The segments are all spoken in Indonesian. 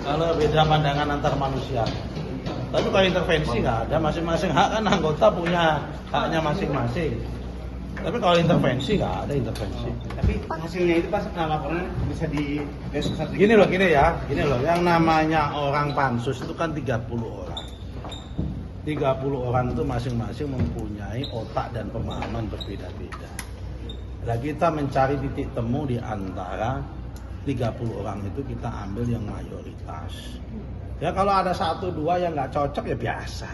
Kalau beda pandangan antar manusia. Tapi kalau intervensi nggak ada, masing-masing hak kan anggota punya haknya masing-masing. Tapi kalau intervensi nggak ada intervensi. Tapi hasilnya itu pas laporan bisa di Gini loh, yang namanya orang pansus itu kan 30 orang. 30 orang itu masing-masing mempunyai otak dan pemahaman berbeda-beda. Nah, kita mencari titik temu di antara 30 orang itu, kita ambil yang mayoritas. Ya kalau ada 1-2 yang nggak cocok ya biasa.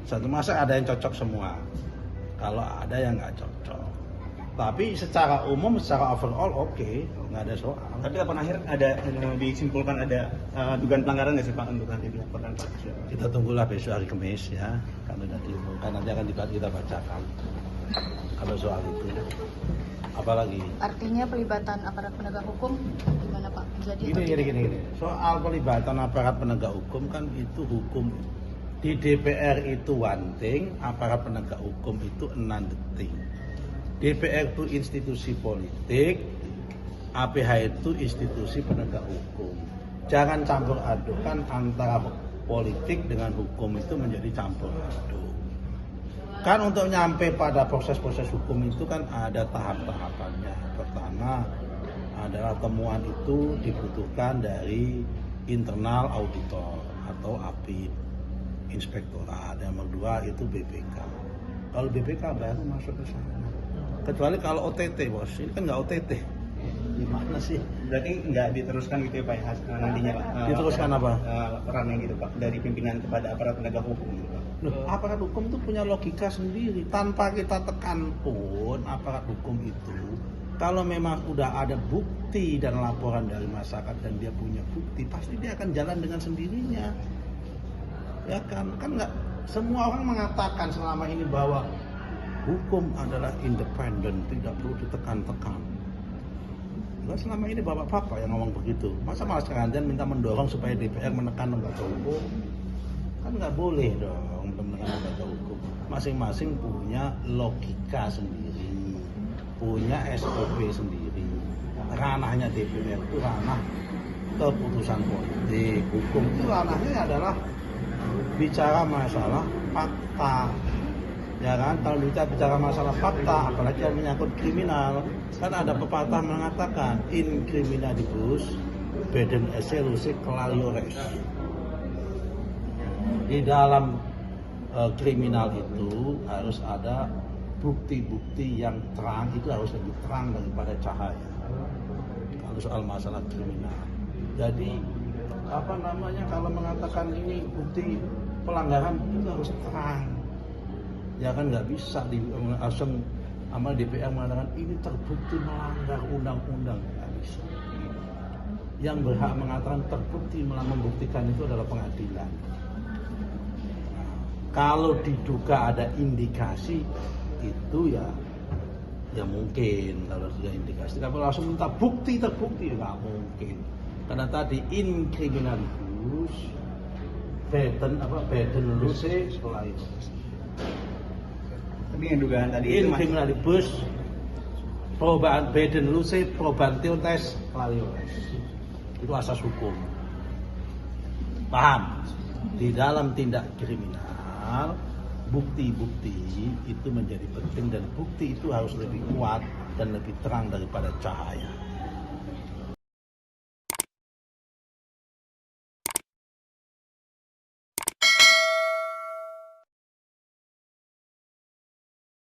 Satu masa ada yang cocok semua. Kalau ada yang nggak cocok. Tapi secara umum, secara overall oke, nggak ada soal. Tapi kapan akhir ada disimpulkan ada dugaan pelanggaran nggak sih Pak untuk nanti dilaporkan Pak? Kita tunggulah besok hari Kamis ya. Kalau sudah diumumkan nanti akan kita bacakan. Kalau soal itu. Apalagi? Artinya pelibatan aparat penegak hukum gimana Pak? Gini. Soal pelibatan aparat penegak hukum kan itu hukum. Di DPR itu one thing, aparat penegak hukum itu another thing. DPR itu institusi politik, APH itu institusi penegak hukum. Jangan campur adukan antara politik dengan hukum, itu menjadi campur aduk. Kan untuk nyampe pada proses-proses hukum itu kan ada tahap-tahapannya. Pertama adalah temuan itu dibutuhkan dari internal auditor atau API, inspektorat. Yang kedua itu BPK. Kalau BPK baru masuk ke sana. Kecuali kalau OTT, bos. Ini kan nggak OTT. Gimana sih? Berarti nggak diteruskan gitu ya Pak nantinya Pak? Diteruskan apa? Perannya gitu Pak, dari pimpinan kepada aparat penegak hukum gitu Pak. Loh, aparat hukum itu punya logika sendiri. Tanpa kita tekan pun aparat hukum itu, kalau memang udah ada bukti dan laporan dari masyarakat dan dia punya bukti, pasti dia akan jalan dengan sendirinya. Ya kan nggak semua orang mengatakan selama ini bahwa hukum adalah independen, tidak perlu ditekan-tekan. Nah, selama ini bapak-bapak yang ngomong begitu. Masa malah sekarang minta mendorong supaya DPR menekan lembaga hukum? Kan nggak boleh dong menekan lembaga hukum. Masing-masing punya logika sendiri, punya SOP sendiri. Ranahnya DPR itu ranah keputusan politik. Hukum itu ranahnya adalah bicara masalah fakta. Ya kan, kalau bicara masalah fakta, apalagi yang menyangkut kriminal, kan ada pepatah mengatakan in criminalibus baden esse luce clariores. Di dalam kriminal itu harus ada bukti-bukti yang terang, itu harus lebih terang daripada cahaya. Kalau soal masalah kriminal. Jadi kalau mengatakan ini bukti pelanggaran itu harus terang. Ya kan nggak bisa langsung sama DPR mengatakan ini terbukti melanggar undang-undang, nggak bisa. Yang berhak mengatakan terbukti membuktikan itu adalah pengadilan. Kalau diduga ada indikasi itu ya mungkin kalau sudah indikasi. Tapi langsung minta bukti terbukti nggak mungkin. Karena tadi in criminalibus baden luce clariores. Tapi yang dugaan tadi in criminalibus probant baden luce probantion tes clariores. Itu asas hukum. Paham? Di dalam tindak kriminal bukti-bukti itu menjadi penting dan bukti itu harus lebih kuat dan lebih terang daripada cahaya.